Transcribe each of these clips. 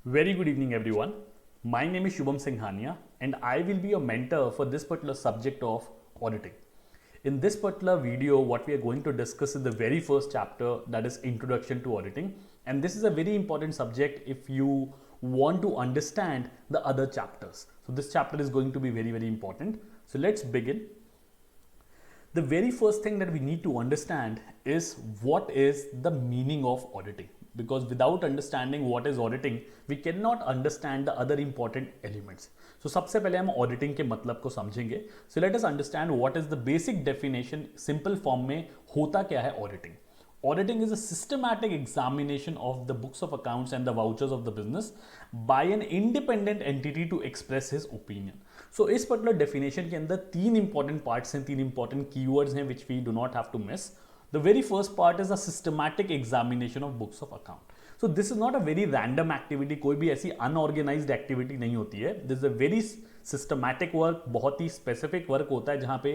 Very good evening, everyone. My name is Shubham Singhania, and I will be your mentor for this particular subject of auditing. In this particular video, what we are going to discuss is the very first chapter, that is Introduction to Auditing. And this is a very important subject if you want to understand the other chapters. So, this chapter is going to be very, very important. So, let's begin. The very first thing that we need to understand is what is the meaning of auditing, because without understanding what is auditing we cannot understand the other important elements. So सबसे पहले हम auditing के मतलब को समझेंगे. So let us understand what is the basic definition. Simple form में होता क्या है auditing. Auditing is a systematic examination of the books of accounts and the vouchers of the business by an independent entity to express his opinion. So इस particular definition के अंदर तीन important parts हैं, तीन important keywords हैं which we do not have to miss. The very first part is a systematic examination of books of account. So this is not a very random activity, कोई भी ऐसी unorganized activity नहीं होती है. This is a very systematic work, बहुत ही specific work होता है जहाँ पे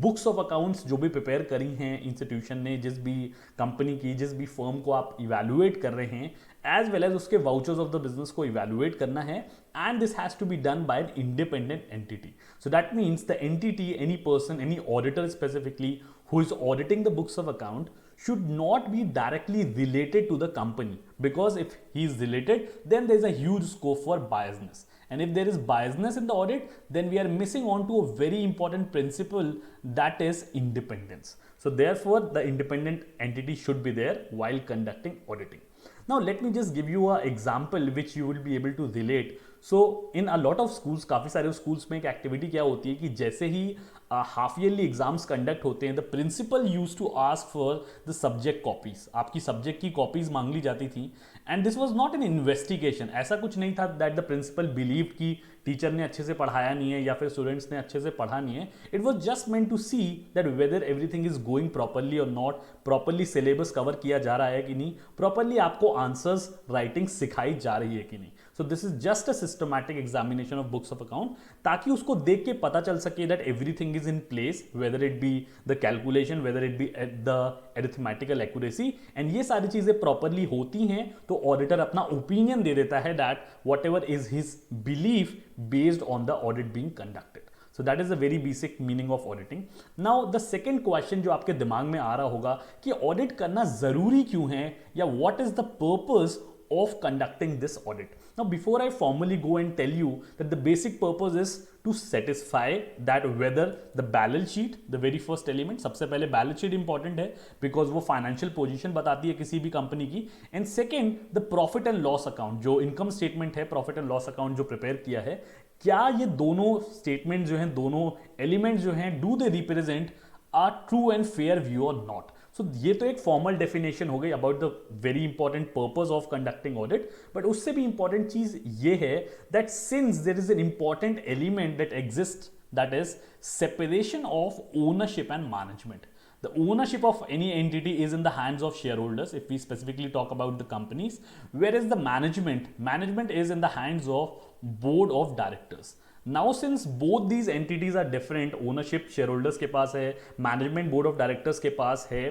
बुक्स ऑफ अकाउंट्स जो भी प्रिपेयर करी हैं इंस्टीट्यूशन ने, जिस भी कंपनी की, जिस भी फर्म को आप इवेलुएट कर रहे हैं, एज वेल एज उसके वाउचर्स ऑफ द बिजनेस को इवेलुएट करना है, and this has to be done by an independent entity. So that means the entity, any person, any auditor specifically who is auditing the books of account should not be directly related to the company, because if he is related then there is a huge scope for biasness, and if there is biasness in the audit then we are missing on to a very important principle, that is independence. So therefore the independent entity should be there while conducting auditing. Now let me just give you an example which you will be able to relate. So in a lot of schools, काफ़ी सारे schools में एक activity क्या होती है कि जैसे ही हाफ ईयरली एग्जाम्स कंडक्ट होते हैं, the principal use to ask for the subject copies. आपकी सब्जेक्ट की कॉपीज मांग ली जाती थी, and this was not an investigation. ऐसा कुछ नहीं था दैट द प्रिंसिपल बिलीव कि टीचर ने अच्छे से पढ़ाया नहीं है या फिर स्टूडेंट्स ने अच्छे से पढ़ा नहीं है. It was just meant to see that whether everything is going properly और नॉट, प्रॉपरली सिलेबस कवर किया जा रहा है कि नहीं, प्रॉपरली आपको आंसर्स राइटिंग सिखाई जा रही है कि नहीं. So this is just a systematic examination of books of account, ताकि उसको देख के पता चल सके that everything is in place, whether it be the calculation, whether it be the arithmetical accuracy, and ये सारी चीजें properly होती हैं तो auditor अपना opinion दे देता है that whatever is his belief based on the audit being conducted. So that is the very basic meaning of auditing. Now the second question जो आपके दिमाग में आ रहा होगा कि audit करना जरूरी क्यों है, या what is the purpose of conducting this audit. Now before I formally go and tell you that the basic purpose is to satisfy that whether the balance sheet, the very first element, सबसे पहले balance sheet important है because वो financial position बताती है किसी भी company की, and second the profit and loss account, जो income statement है, profit and loss account जो prepare किया है, क्या ये दोनों statement जो हैं, दोनों elements जो हैं, do they represent a true and fair view or not. सो ये तो एक फॉर्मल डेफिनेशन हो गई about the very important purpose of conducting audit, but उससे भी इंपॉर्टेंट चीज ये है that since there is an important element that exist, that is separation of ownership and management. The ownership of any entity is in the hands of shareholders if we specifically talk about the companies, whereas the management is in the hands of board of directors. Now since both these entities are different, ownership shareholders के पास है, management board of directors के पास है,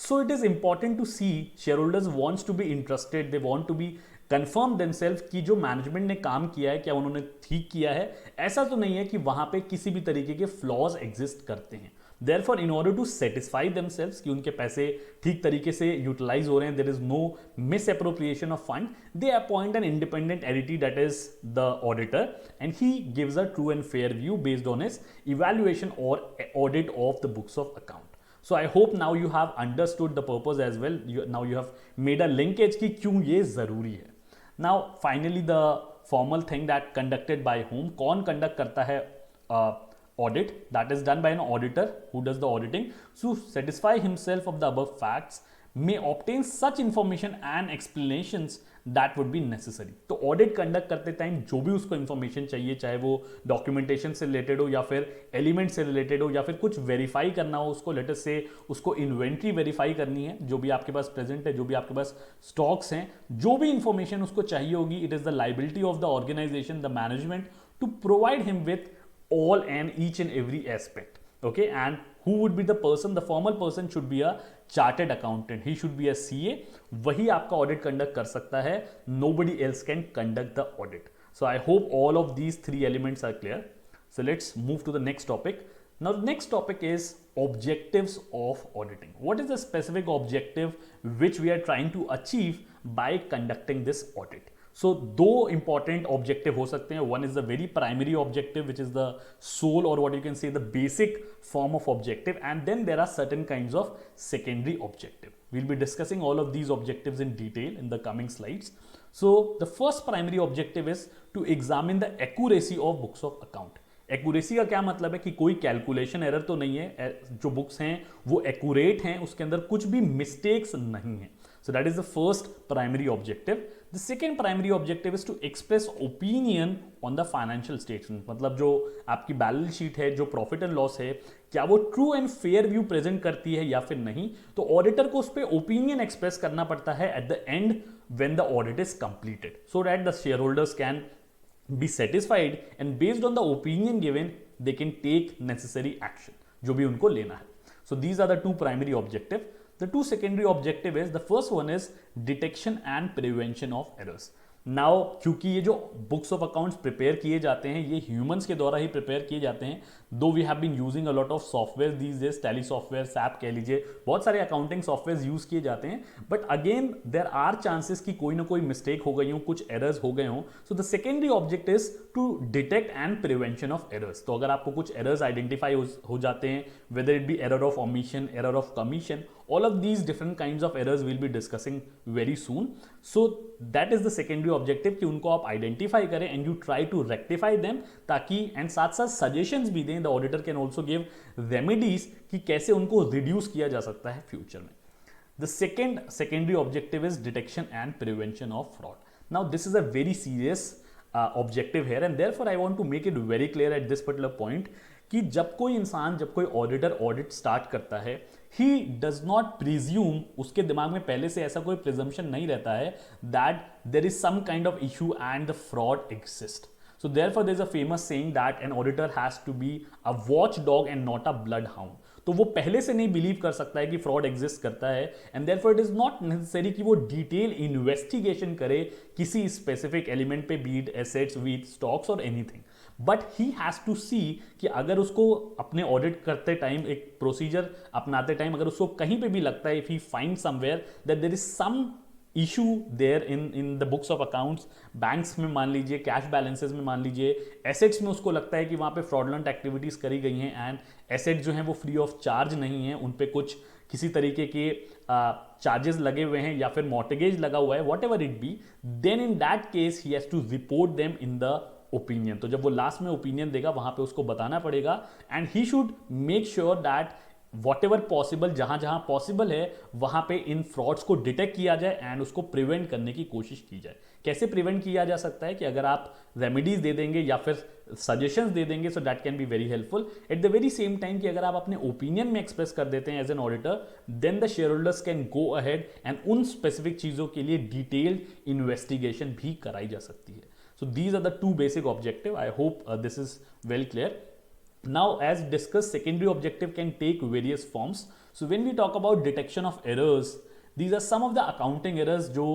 so it is important to see shareholders wants to be interested, they want to be confirm themselves कि जो management ने काम किया है क्या उन्होंने ठीक किया है. ऐसा तो नहीं है कि वहां पे किसी भी तरीके के फ्लॉज एग्जिस्ट करते हैं. Therefore, in order to satisfy themselves कि उनके पैसे ठीक तरीके से यूटिलाइज हो रहे हैं, there is no misappropriation of fund, they appoint an independent entity that is the auditor, and he gives a true and fair view based on his evaluation or audit of the books of account. So I hope now you have understood the purpose as well. Now you have made a linkage कि क्यों ये जरूरी है. Now finally the formal thing that conducted by whom, कौन conduct करता है audit, that is done by an auditor who does the auditing to satisfy himself of the above facts, may obtain such information and explanations that would be necessary. तो audit conduct करते time जो भी उसको information चाहिए, चाहे वो documentation से related हो या फिर एलिमेंट से रिलेटेड हो या फिर कुछ वेरीफाई करना हो, उसको लेटर से उसको इन्वेंट्री वेरीफाई करनी है, जो भी आपके पास प्रेजेंट है, जो भी आपके पास स्टॉक्स हैं, जो भी इंफॉर्मेशन उसको चाहिए होगी, it is the liability of the organisation, the management to provide him with all and each and every aspect. Okay, and who would be the person? The formal person should be a chartered accountant. He should be a CA. वही आपका audit conduct कर सकता है. Nobody else can conduct the audit. So I hope all of these three elements are clear. So let's move to the next topic. Now the next topic is objectives of auditing. What is the specific objective which we are trying to achieve by conducting this audit? So दो important objective हो सकते हैं. One is the very primary objective, which is the sole, or what you can say the basic form of objective, and then there are certain kinds of secondary objective. We'll be discussing all of these objectives in detail in the coming slides. So the first primary objective is to examine the accuracy of books of account. Accuracy का क्या मतलब है कि कोई calculation error तो नहीं है, जो बुक्स हैं वो एक्यूरेट हैं, उसके अंदर कुछ भी मिस्टेक्स नहीं है. So that is the first primary objective. The second primary objective is to express opinion on the financial statement. मतलब जो आपकी बैलेंस शीट है, जो प्रॉफिट एंड लॉस है, क्या वो true and fair view present करती है या फिर नहीं. तो ऑडिटर को उस पर ओपिनियन एक्सप्रेस करना पड़ता है at the end when the audit is completed, so that the shareholders can be satisfied and based on the opinion given they can take necessary action जो भी उनको लेना है. So these are the two primary objective. The two secondary objective is, the first one is detection and prevention of errors. Now क्योंकि ये जो books of accounts prepare किए जाते हैं ये ह्यूमंस के द्वारा ही प्रिपेयर किए जाते हैं. Though we have been using a lot of software these days, Tally software, SAP कह लीजिए, बहुत सारे अकाउंटिंग सॉफ्टवेयर यूज किए जाते हैं. But again there are chances कि कोई ना कोई मिस्टेक हो गई हो, कुछ एरर्स हो गए हों. So the secondary object is to detect and prevention of errors. तो अगर आपको कुछ एरर्स आइडेंटिफाई हो जाते हैं, whether it be error of omission, error of commission, all of these different kinds of errors we'll be discussing very soon. So that is the secondary objective कि उनको आप identify करें and you try to rectify them, ताकि and साथ साथ suggestions भी दें. The auditor can also give remedies कि कैसे उनको reduce किया जा सकता है future में. The second secondary objective is detection and prevention of fraud. Now this is a very serious objective here and therefore I want to make it very clear at this particular point कि जब कोई इंसान, जब कोई auditor audit start करता है, he does not presume, उसके दिमाग में पहले से ऐसा कोई प्रिजम्पशन नहीं रहता है that there is some kind of issue and the fraud exist. So therefore there is a famous saying that an auditor has to be a watchdog and not a bloodhound. तो वो पहले से नहीं believe कर सकता है कि fraud exist करता है and therefore it is not necessary कि वो डिटेल इन्वेस्टिगेशन करे किसी स्पेसिफिक एलिमेंट पे, बीट एसेट्स, बीट स्टॉक्स और anything. But he has to see कि अगर उसको अपने ऑडिट करते टाइम, एक प्रोसीजर अपनाते टाइम, अगर उसको कहीं पे भी लगता है, if he find somewhere that there is some issue there in the books of accounts, banks में मान लीजिए, कैश बैलेंसेस में मान लीजिए, एसेट्स में उसको लगता है कि वहाँ पे फ्रॉडलेंट एक्टिविटीज़ करी गई हैं एंड एसेट जो हैं वो फ्री ऑफ चार्ज नहीं है, उन पे कुछ किसी तरीके के चार्जेस लगे हुए हैं या फिर मॉर्टगेज लगा हुआ है, whatever it be, then in that case he has to report them in the opinion. तो जब वो लास्ट में ओपिनियन देगा वहाँ पे उसको बताना पड़ेगा and he should make sure that what ever possible, जहां जहां पॉसिबल है वहां पे इन फ्रॉड्स को डिटेक्ट किया जाए एंड उसको प्रिवेंट करने की कोशिश की जाए. कैसे प्रिवेंट किया जा सकता है कि अगर आप रेमेडीज दे देंगे या फिर सजेशंस दे देंगे, सो that can be very helpful. At the very same time कि अगर आप अपने ओपिनियन में एक्सप्रेस कर देते हैं as an auditor, then the shareholders can go ahead and उन स्पेसिफिक चीजों के लिए डिटेल्ड इन्वेस्टिगेशन भी कराई जा सकती है. So these are the two basic objective. I hope this is well clear. Now as discussed, secondary objective can take various forms. So when we talk about detection of errors, these are some of the accounting errors जो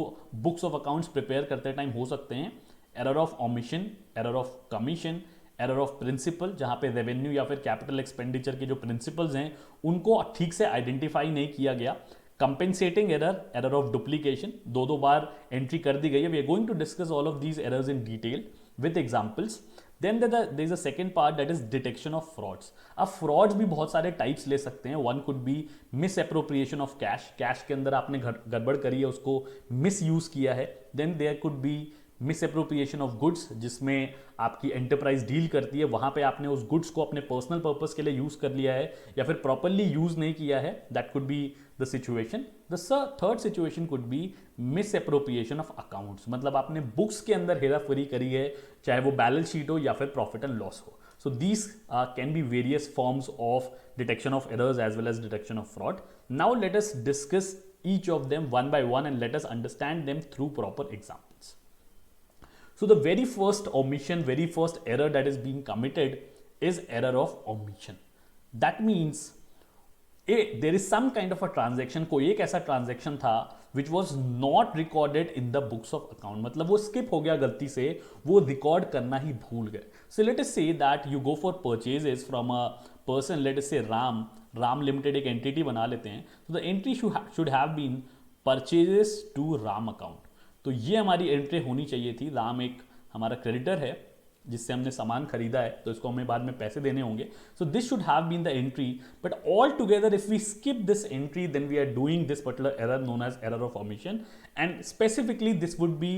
books of accounts prepare करते time हो सकते हैं. Error of omission, error of commission, error of principle, जहाँ पे revenue या फिर capital expenditure के जो principles हैं उनको ठीक से identify नहीं किया गया. Compensating error, error of duplication, दो बार एंट्री कर दी गई है. We are going to discuss all of these errors in detail with examples. Then there is a second part that is detection of frauds. अब फ्रॉड्स भी बहुत सारे टाइप्स ले सकते हैं. One could be misappropriation of cash, cash के अंदर आपने गड़बड़ करी है, उसको मिस यूज किया है. Then there could be misappropriation of goods, जिसमें आपकी एंटरप्राइज डील करती है, वहां पे आपने उस गुड्स को अपने पर्सनल पर्पस के लिए यूज कर लिया है या फिर प्रॉपरली यूज नहीं किया है. That could be the situation. The third situation could be misappropriation of accounts, मतलब आपने बुक्स के अंदर हेराफेरी करी है, चाहे वो बैलेंस शीट हो या फिर प्रॉफिट एंड लॉस हो. So these can be various forms of detection of errors as well as detection of fraud. Now let us discuss each of them one by one and let us understand them through proper examples. So the very first omission, very first error that is being committed is error of omission. That means there is some kind of a transaction, कोई एक ऐसा transaction था which was not recorded in the books of account, मतलब वो skip हो गया गलती से, वो रिकॉर्ड करना ही भूल गए. सो let us say that you go for purchases from a person, let us say Ram limited एक एंटिटी बना लेते हैं. तो the entry should have been purchases to Ram account. तो ये हमारी एंट्री होनी चाहिए थी. राम एक हमारा क्रेडिटर है जिससे हमने सामान खरीदा है, तो इसको हमें बाद में पैसे देने होंगे. So this should have been the entry, but all together if we skip this entry then we are doing this particular error known as error of omission, and specifically this would be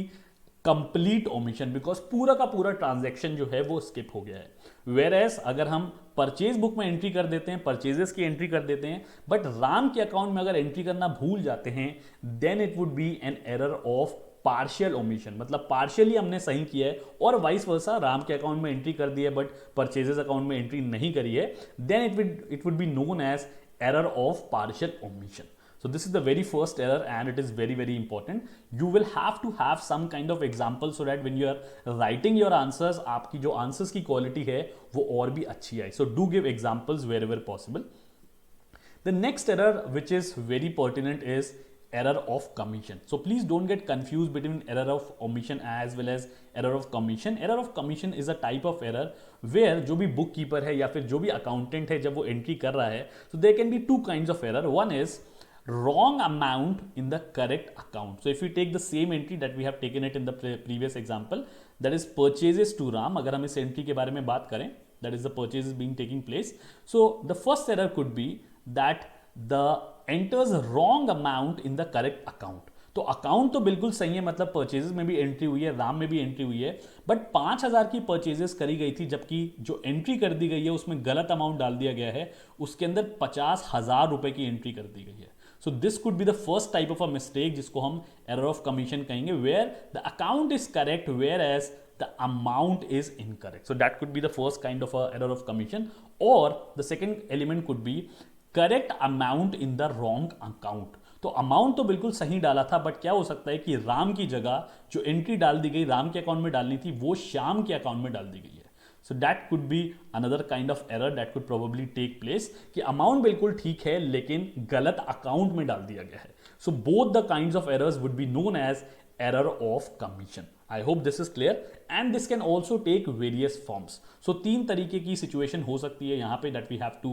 complete omission because पूरा का पूरा transaction जो है वो skip हो गया है. Where as अगर हम परचेज बुक में एंट्री कर देते हैं, परचेजेस की एंट्री कर देते हैं, बट राम के अकाउंट में अगर एंट्री करना भूल जाते हैं, then it would be an error of partial omission, मतलब पार्शियली हमने सही किया है और वाइस वर्सा राम के अकाउंट में एंट्री कर दी है बट परचेजेस अकाउंट में एंट्री नहीं करी है, then it would be known as error of partial omission. So this is the very first error and it is very very important. You will have to have some kind of example so that when you are writing your answers, आपकी जो answers की quality है वो और भी अच्छी आए. So do give examples wherever possible. The next error which is very pertinent is error of commission. So please don't get confused between error of omission as well as error of commission. Error of commission is a type of error where जो भी book keeper है या फिर जो भी accountant है जब वो entry कर रहा है, so there can be two kinds of error. One is wrong amount in the correct account. So if you take the same entry that we have taken it in the previous example, that is purchases to Ram, अगर हम इस entry के बारे में बात करें, that is the purchases being taking place. So the first error could be that the enters wrong amount in the correct account. तो account तो बिल्कुल सही है, मतलब परचेजेस में भी एंट्री हुई है, राम में भी एंट्री हुई है, बट 5,000 की परचेजेस करी गई थी जबकि जो एंट्री कर दी गई है उसमें गलत अमाउंट डाल दिया गया है, उसके अंदर 50,000 रुपए की एंट्री कर दी गई है. So this could be the first type of a mistake जिसको हम error of commission कहेंगे, where the account is correct whereas the amount is incorrect. So that could be the first kind of a error of commission. Or the second element could be correct amount in the wrong account. तो amount तो बिल्कुल सही डाला था, but क्या हो सकता है कि राम की जगह जो एंट्री डाल दी गई राम के अकाउंट में डालनी थी वो श्याम के अकाउंट में डाल दी गई है. So that could be another kind of error that could probably take place कि अमाउंट बिल्कुल ठीक है लेकिन गलत अकाउंट में डाल दिया गया है. So both the kinds of errors would be known as error of commission. I hope this is clear and this can also take various forms. So तीन तरीके की situation हो सकती है यहाँ पे that we have to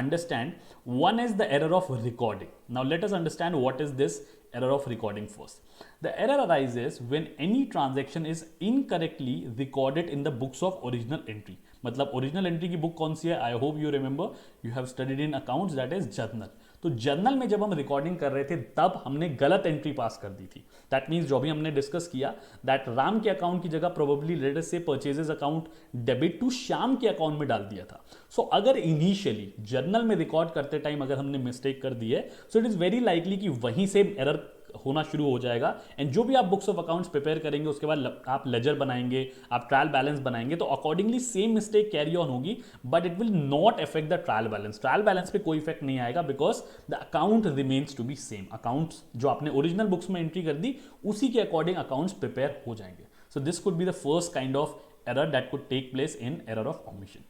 understand. One is the error of recording. Now let us understand what is this error of recording first. The error arises when any transaction is incorrectly recorded in the books of original entry. मतलब original entry की book कौन सी है? I hope you remember, you have studied in accounts, that is journal. तो journal में जब हम recording कर रहे थे तब हमने गलत एंट्री पास कर दी थी. दैट मीन्स जो भी हमने डिस्कस किया दैट राम के अकाउंट की जगह probably let us say purchases account debit to Shyam के अकाउंट में डाल दिया था. सो अगर इनिशियली जर्नल में रिकॉर्ड करते टाइम अगर हमने मिस्टेक कर दी है, so it is very likely कि वहीं से एरर होना शुरू हो जाएगा. एंड जो भी आप बुक्स ऑफ अकाउंट्स प्रिपेयर करेंगे उसके बाद आप लेजर बनाएंगे, आप ट्रायल बैलेंस बनाएंगे, तो accordingly same mistake carry on होगी, but it will not affect the trial balance. Trial balance पे कोई इफेक्ट नहीं आएगा because the account remains to be same. Accounts जो आपने ओरिजिनल बुक्स में एंट्री कर दी उसी के अकॉर्डिंग अकाउंट्स प्रिपेयर हो जाएंगे. So this could be the first kind of error that could take place in error of omission.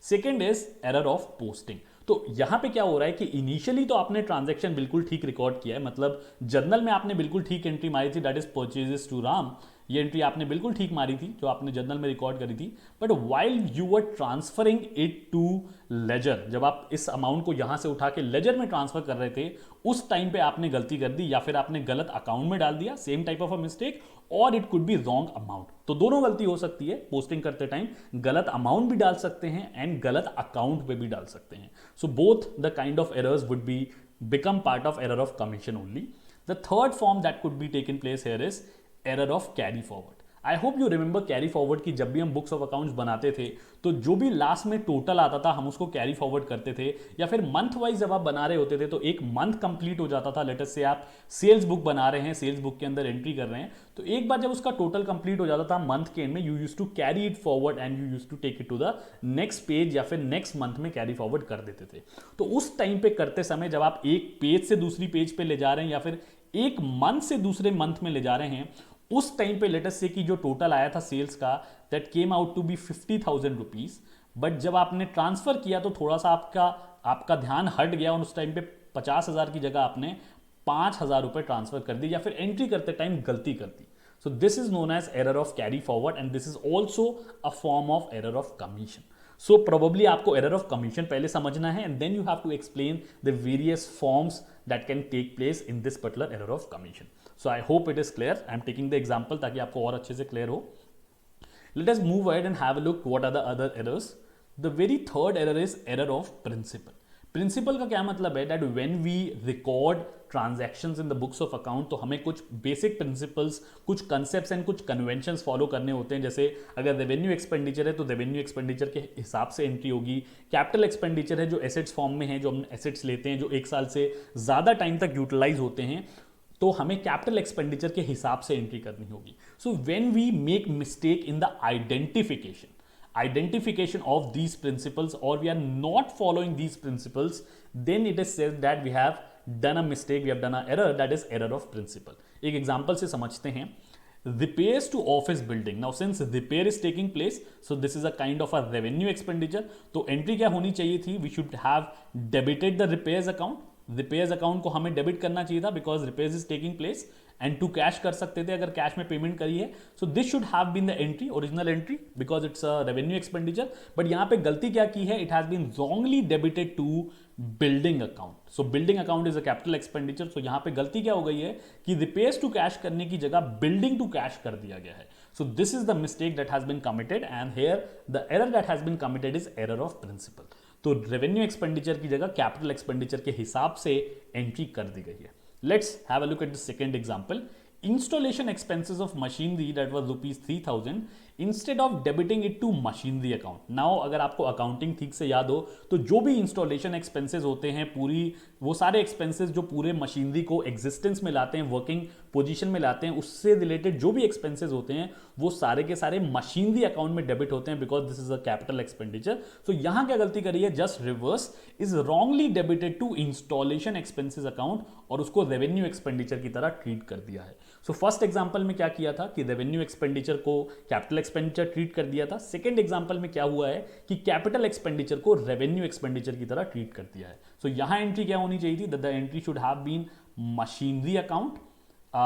Second is error of posting. तो यहां पे क्या हो रहा है कि इनिशियली तो आपने ट्रांजैक्शन बिल्कुल ठीक रिकॉर्ड किया है, मतलब जर्नल में आपने बिल्कुल ठीक एंट्री मारी थी, that is purchases to Ram. ये एंट्री आपने बिल्कुल ठीक मारी थी जो आपने जर्नल में रिकॉर्ड करी थी, but while you were transferring it to ledger, जब आप इस अमाउंट को यहां से उठा के लेजर में ट्रांसफर कर रहे थे उस टाइम पे आपने गलती कर दी या फिर आपने गलत अकाउंट में डाल दिया, same type of a mistake, और it could be wrong amount. तो दोनों गलती हो सकती है पोस्टिंग करते टाइम, गलत अमाउंट भी डाल सकते हैं एंड गलत अकाउंट पे भी डाल सकते हैं. So both the kind of errors would be become part of error of commission only. The third form that could be taken place here is error of carry forward. I hope you remember carry forward की जब भी हम books of accounts बनाते थे तो जो भी last में टोटल आता था हम उसको कैरी फॉरवर्ड करते थे, या फिर मंथ वाइज जब आप बना रहे होते थे तो एक मंथ कंप्लीट हो जाता था. लेट अस से आप सेल्स बुक बना रहे हैं, सेल्स बुक के अंदर एंट्री कर रहे हैं, तो एक बार जब उसका टोटल कंप्लीट हो जाता था मंथ के एंड में, you use to carry it forward and you use to take it to the next page या फिर नेक्स्ट मंथ में कैरी फॉरवर्ड कर देते थे. तो उस टाइम पे करते समय जब आप एक पेज से दूसरी पेज पे ले जा रहे हैं या फिर एक मंथ से दूसरे मंथ में ले जा रहे हैं, उस टाइम पे लेटेस्ट से कि जो टोटल आया था सेल्स का that came out to be 50,000 rupees, but जब आपने ट्रांसफर किया तो थोड़ा सा आपका आपका ध्यान हट गया और उस टाइम पे 50,000 की जगह आपने 5,000 रुपए ट्रांसफर कर दी या फिर एंट्री करते टाइम गलती कर दी. So this is known as error of carry forward and this is also a form of error of commission. So probably आपको error of commission पहले समझना है and then you have to explain the various forms that can take place in this particular error of commission. So I hope it is clear. I am taking the example ताकि आपको और अच्छे से clear हो. Let us move ahead and have a look what are the other errors. The very third error is error of principle. Principle का क्या मतलब है that when we record transactions in the books of account तो हमें कुछ basic principles, कुछ concepts and कुछ conventions follow करने होते हैं. जैसे अगर रेवेन्यू एक्सपेंडिचर है तो रेवेन्यू एक्सपेंडिचर के हिसाब से एंट्री होगी. कैपिटल एक्सपेंडिचर है जो एसेट्स फॉर्म में है, जो हम एसेट्स लेते हैं जो एक साल से ज़्यादा टाइम तक यूटिलाइज होते हैं, तो हमें कैपिटल एक्सपेंडिचर के हिसाब से एंट्री करनी होगी. So when we make mistake in the identification of these principles or we are not following these principles, then it is said that we have done a mistake, we have done an error, that is error of principle. एक example से समझते हैं. repairs to office building. Now since repair is taking place, so this is a kind of a revenue expenditure. तो entry क्या होनी चाहिए थी? We should have debited the repairs account. Repairs account को हमें डेबिट करना चाहिए था because repairs is taking place and to cash कर सकते थे अगर कैश में पेमेंट करी है. So this should have been the entry, original entry, because it's a revenue expenditure. But यहां पे गलती क्या की है? It has been wrongly debited to building account. So building account is a capital expenditure. So यहां पे गलती क्या हो गई है कि रिपेयर्स टू कैश करने की जगह बिल्डिंग टू कैश कर दिया गया है. So this is the mistake that has been committed and here the error that has been committed is error of principle. तो रेवेन्यू एक्सपेंडिचर की जगह कैपिटल एक्सपेंडिचर के हिसाब से एंट्री कर दी गई है. Let's have a look at the second example. Installation expenses of machinery that was rupees 3,000 instead of debiting it to machinery account. Now अगर आपको अकाउंटिंग ठीक से याद हो तो जो भी इंस्टॉलेशन एक्सपेंसेस होते हैं, पूरी वो सारे एक्सपेंसेस जो पूरे मशीनरी को एग्जिस्टेंस में लाते हैं, वर्किंग पोजीशन में लाते हैं, उससे रिलेटेड जो भी एक्सपेंसेस होते हैं वो सारे के सारे मशीनरी अकाउंट में डेबिट होते हैं because this is a capital expenditure. तो यहां क्या गलती करी है? Just reverse, is wrongly debited to installation expenses account और उसको रेवेन्यू एक्सपेंडिचर की तरह ट्रीट कर दिया है. सो फर्स्ट एग्जांपल में क्या किया था कि रेवेन्यू एक्सपेंडिचर को कैपिटल एक्सपेंडिचर ट्रीट कर दिया था. सेकंड एग्जांपल में क्या हुआ है कि कैपिटल एक्सपेंडिचर को रेवेन्यू एक्सपेंडिचर की तरह ट्रीट कर दिया है. सो यहां एंट्री क्या होनी चाहिए थी? The entry should have been machinery account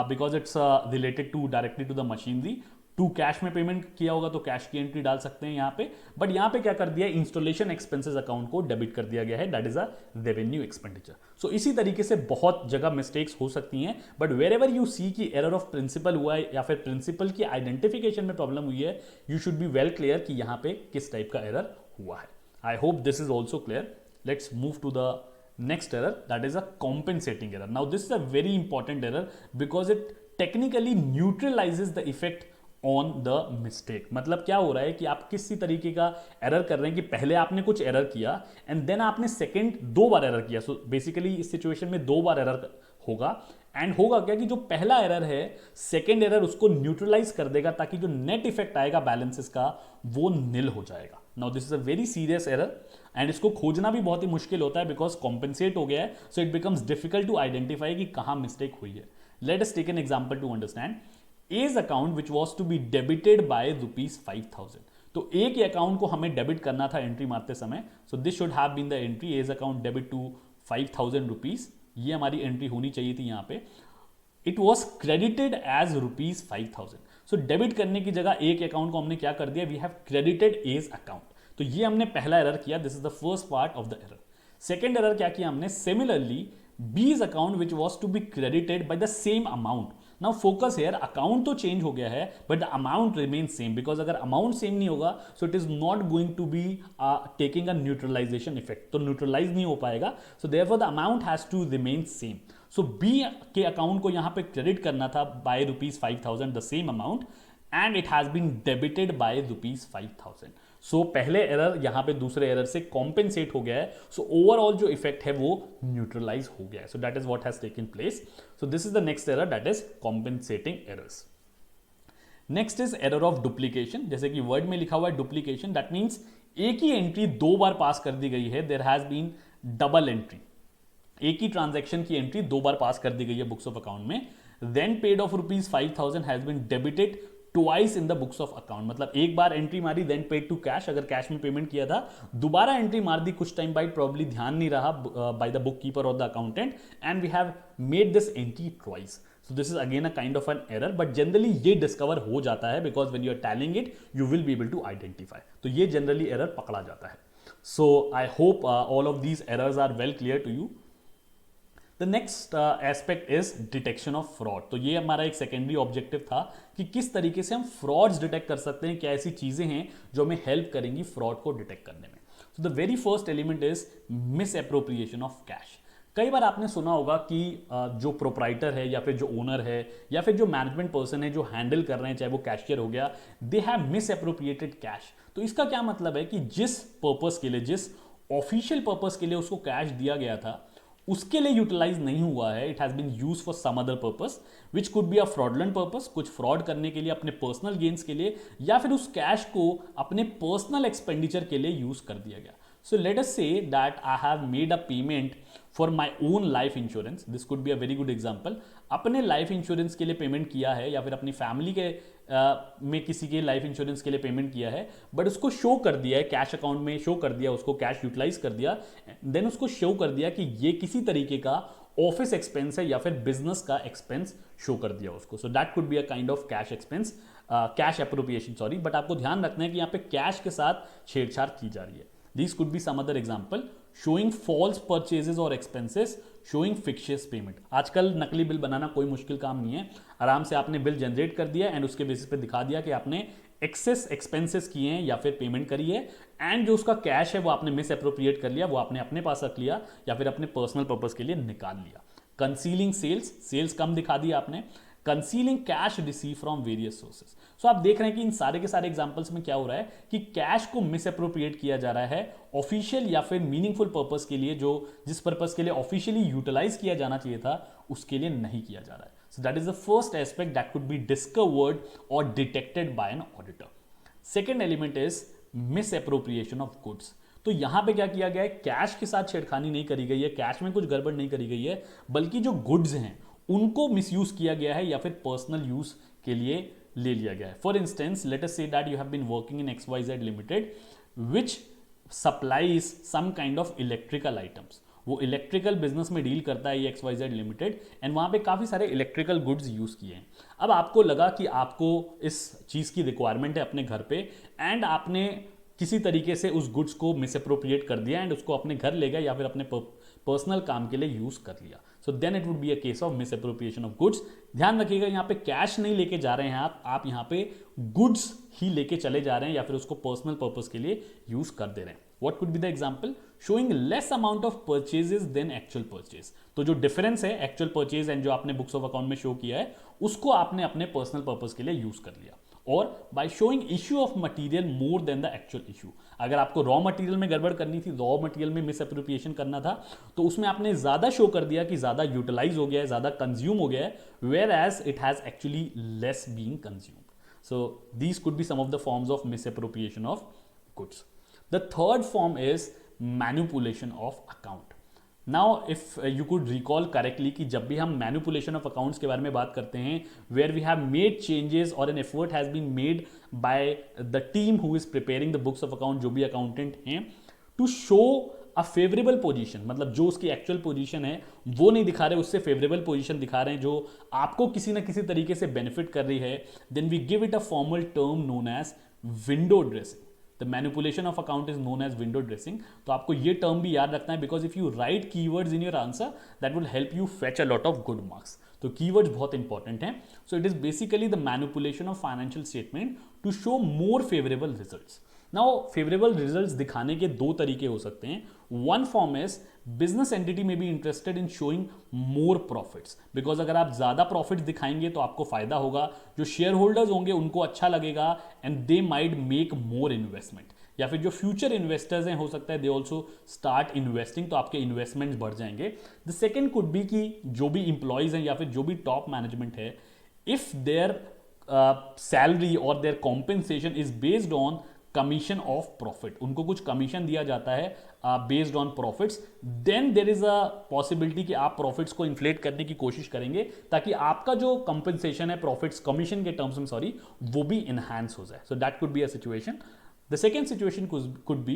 because it's related to directly to the machinery. To cash में पेमेंट किया होगा तो कैश की एंट्री डाल सकते हैं यहाँ पे. बट यहाँ पे क्या कर दिया? इंस्टॉलेशन एक्सपेंसेस अकाउंट को डेबिट कर दिया गया है, that is a revenue expenditure. So इसी तरीके से बहुत जगह मिस्टेक्स हो सकती हैं. But wherever you see key error of principal हुआ है या फिर प्रिंसिपल की आइडेंटिफिकेशन में प्रॉब्लम हुई है, you should be well clear कि यहाँ पे किस टाइप का एरर हुआ है. I hope this is also clear. Let's move to the next error, that is a compensating error. Now this is a very important error because it technically neutralizes the effect on the mistake. मतलब क्या हो रहा है कि आप किसी तरीके का एरर कर रहे हैं कि पहले आपने कुछ एरर किया एंड देन आपने सेकंड 2 बार एरर किया. सो बेसिकली इस सिचुएशन में 2 बार एरर होगा एंड होगा क्या कि जो पहला एरर है सेकंड एरर उसको न्यूट्रलाइज कर देगा ताकि जो नेट इफेक्ट आएगा बैलेंसेस का वो निल हो जाएगा. Now this is a very serious error and इसको खोजना भी बहुत ही मुश्किल होता है बिकॉज कॉम्पेंसेट हो गया है. So it becomes difficult to identify कि कहां मिस्टेक हुई है. Let us take an example to understand. A's account which was to be debited by rupees 5,000. तो A के अकाउंट को हमें डेबिट करना था एंट्री मारते समय. So this should have been the entry. A's account debit to 5,000 rupees. ये हमारी एंट्री होनी चाहिए थी यहाँ पे. It was credited as rupees 5,000. So debit करने की जगह A के अकाउंट को हमने क्या कर दिया? We have credited A's account. तो ये हमने पहला एरर किया. This is the first part of the error. Second error क्या किया हमने? Similarly B's account which was to be credited by the same amount. Now focus here, account तो change हो गया है but the amount remain same because अगर amount same नहीं होगा so it is not going to be taking a neutralisation effect. तो neutralise नहीं हो पाएगा. So therefore the amount has to remain same. So B के अकाउंट को यहां पे क्रेडिट करना था by rupees 5,000 the same amount and it has been debited by rupees 5,000. So पहले एरर यहां पे दूसरे एरर से कॉम्पेंसेट हो गया है. सो ओवरऑल जो इफेक्ट है वो न्यूट्रलाइज हो गया है. So that is what has taken place. So this is the next error, that is compensating errors. Next is error of duplication. जैसे कि वर्ड में लिखा हुआ है डुप्लीकेशन, दैट मीन्स एक ही एंट्री 2 बार पास कर दी गई है. There has been double entry. एक ही ट्रांजैक्शन की एंट्री 2 बार पास कर दी गई है बुक्स ऑफ अकाउंट में. Then paid off rupees 5,000 has been debited twice in the books of account, मतलब एक बार एंट्री मारी देन पेड टू कैश, अगर कैश में पेमेंट किया था, दोबारा एंट्री मार दी कुछ टाइम बाद, प्रॉब्ली ध्यान नहीं रहा बाय द बुक कीपर और the accountant, and we have made this entry twice. So this is again a kind of an error, but generally ये discover हो जाता है because when you are tallying it, you will be able to identify. तो ये generally error पकड़ा जाता है. So I hope all of these errors are well clear to you. The next aspect is detection of fraud. तो ये हमारा एक secondary objective था कि किस तरीके से हम frauds detect कर सकते हैं, क्या ऐसी चीजें हैं जो हमें help करेंगी fraud को detect करने में. So the very first element is misappropriation of cash. कई बार आपने सुना होगा कि जो प्रोप्राइटर है या फिर जो ओनर है या फिर जो मैनेजमेंट पर्सन है जो हैंडल कर रहे हैं, चाहे वो कैशियर हो गया, they have miss appropriated cash. तो इसका क्या मतलब है कि जिस पर्पस के लिए, जिस ऑफिशियल पर्पस के लिए उसको कैश दिया गया था, उसके लिए यूटिलाइज नहीं हुआ है. It has been use for some other purpose which could be a fraudulent purpose, कुछ फ्रॉड करने के लिए, अपने पर्सनल गेन्स के लिए, या फिर उस कैश को अपने पर्सनल एक्सपेंडिचर के लिए यूज कर दिया गया. So let us say that I have made a payment for my own life insurance. This could be a very good example. अपने लाइफ इंश्योरेंस के लिए पेमेंट किया है या फिर अपनी फैमिली के में किसी के लाइफ इंश्योरेंस के लिए पेमेंट किया है, बट उसको शो कर दिया है कैश अकाउंट में, शो कर दिया, उसको कैश यूटिलाइज कर दिया, देन उसको शो कर दिया कि ये किसी तरीके का ऑफिस एक्सपेंस है या फिर बिजनेस का एक्सपेंस शो कर दिया उसको. So that could be a kind of cash expense, cash appropriation, sorry. But आपको ध्यान रखना है कि यहाँ पे कैश के साथ छेड़छाड़ की जा रही है. These could be some other example. Showing false purchases or expenses, showing fictitious payment. आजकल नकली बिल बनाना कोई मुश्किल काम नहीं है. आराम से आपने बिल जनरेट कर दिया एंड उसके बेसिस पे दिखा दिया कि आपने एक्सेस एक्सपेंसेस किए हैं या फिर पेमेंट करी है, एंड जो उसका कैश है वो आपने मिस एप्रोप्रिएट कर लिया, वो आपने अपने पास रख लिया या फिर अपने पर्सनल पर्पस के लिए निकाल लिया. कंसीलिंग सेल्स, सेल्स कम दिखा दिया आपने. Concealing cash receive from various sources. So आप देख रहे हैं कि इन सारे के सारे एग्जांपल्स में क्या हो रहा है कि कैश को मिस एप्रोप्रिएट किया जा रहा है ऑफिशियल या फिर मीनिंगफुल पर्पस के लिए, जो जिस पर्पस के लिए ऑफिशियली यूटिलाइज किया जाना चाहिए था उसके लिए नहीं किया जा रहा है. So that is the first aspect that could be discovered और detected by an auditor. Second element is misappropriation of goods. तो यहां पे क्या किया गया है, कैश के साथ छेड़खानी नहीं करी गई है, कैश में कुछ गड़बड़ नहीं करी गई है, बल्कि जो गुड्स हैं उनको मिसयूज किया गया है या फिर पर्सनल यूज के लिए ले लिया गया है. For instance, let us say that you have been working in XYZ limited which supplies some kind of electrical items. वो इलेक्ट्रिकल बिजनेस में डील करता है ये XYZ लिमिटेड, एंड वहां पे काफी सारे इलेक्ट्रिकल गुड्स यूज किए हैं. अब आपको लगा कि आपको इस चीज की रिक्वायरमेंट है अपने घर पे, एंड आपने किसी तरीके से उस गुड्स को मिसअप्रोप्रिएट कर दिया एंड उसको अपने घर ले गए या फिर अपने पर्सनल काम के लिए यूज कर लिया. So then it would be a case of misappropriation of goods. ध्यान रखिएगा, यहाँ पे कैश नहीं लेके जा रहे हैं आप यहाँ पे गुड्स ही लेके चले जा रहे हैं या फिर उसको पर्सनल पर्पस के लिए यूज कर दे रहे हैं. What could be the example? Showing less amount of purchases than actual purchase. तो जो डिफरेंस है एक्चुअल परचेज एंड जो आपने बुक्स ऑफ अकाउंट में शो किया है, उसको आपने अपने पर्सनल पर्पस के लिए यूज कर लिया. और by showing issue of material more than the actual issue. अगर आपको रॉ मटेरियल में गड़बड़ करनी थी, रॉ मटेरियल में मिस एप्रोप्रिएशन करना था, तो उसमें आपने ज्यादा शो कर दिया कि ज्यादा यूटिलाइज हो गया है, ज्यादा कंज्यूम हो गया है, whereas it has actually less being consumed. So these could be some of the forms of misappropriation of goods. The third form is manipulation of account. Now if you could recall correctly कि जब भी हम manipulation of accounts के बारे में बात करते हैं, where we have made changes और an effort has been made by the team who is preparing the books of account, जो भी अकाउंटेंट हैं, to show a favourable position, मतलब जो उसकी एक्चुअल पोजीशन है वो नहीं दिखा रहे, उससे फेवरेबल पोजीशन दिखा रहे हैं जो आपको किसी ना किसी तरीके से बेनिफिट कर रही है, then we give it a formal term known as window dressing. The manipulation of account is known as window dressing. तो आपको ये टर्म भी याद रखना है, because if you write keywords in your answer, that will help you fetch a lot of good marks. तो keywords बहुत important हैं. So it is basically the manipulation of financial statement to show more favorable results. Now favorable results दिखाने के दो तरीके हो सकते हैं. One form is business entity may be interested in showing more profits, because अगर आप ज्यादा profits दिखाएंगे तो आपको फायदा होगा, जो शेयर होल्डर्स होंगे उनको अच्छा लगेगा, and they might make more investment. या फिर जो फ्यूचर इन्वेस्टर्स हैं हो सकता है दे ऑल्सो स्टार्ट इन्वेस्टिंग, तो आपके इन्वेस्टमेंट्स बढ़ जाएंगे. द सेकेंड कुड बी कि जो भी इंप्लॉयज हैं या फिर जो भी टॉप मैनेजमेंट है, इफ देयर सैलरी और their compensation is based on commission of profit, उनको कुछ कमीशन दिया जाता है based on profits, then there is a possibility कि आप प्रॉफिट्स को इन्फ्लेट करने की कोशिश करेंगे ताकि आपका जो कंपनसेशन है प्रॉफिट्स कमीशन के टर्म्स में सॉरी वो भी इनहैंस हो जाए. So that could be a situation. The second situation could be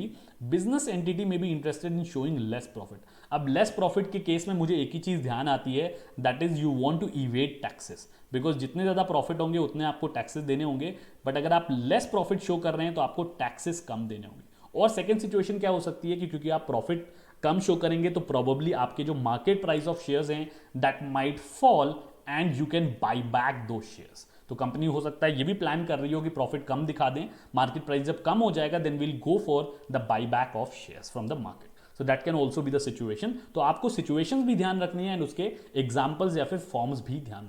business entity may be interested in showing less profit. अब less profit के केस में मुझे एक ही चीज़ ध्यान आती है, that is you want to evade taxes. Because जितने ज़्यादा प्रॉफिट होंगे उतने आपको टैक्सेस देने होंगे, बट अगर आप लेस प्रॉफिट शो कर रहे हैं तो आपको टैक्सेस कम देने होंगे. और सेकेंड सिचुएशन क्या हो सकती है कि क्योंकि आप प्रॉफिट कम शो करेंगे तो प्रोबेबली आपके जो मार्केट प्राइस ऑफ शेयर्स हैं that might fall and you can buy back दो शेयर्स. तो कंपनी हो सकता है ये भी प्लान कर रही हो कि प्रॉफिट कम दिखा दें, मार्केट प्राइस जब कम हो जाएगा then will go for the buy back of shares from the market. So that can also be the situation. तो आपको सिचुएशंस भी ध्यान रखनी है एंड उसके एग्जाम्पल्स या फिर फॉर्म्स भी ध्यान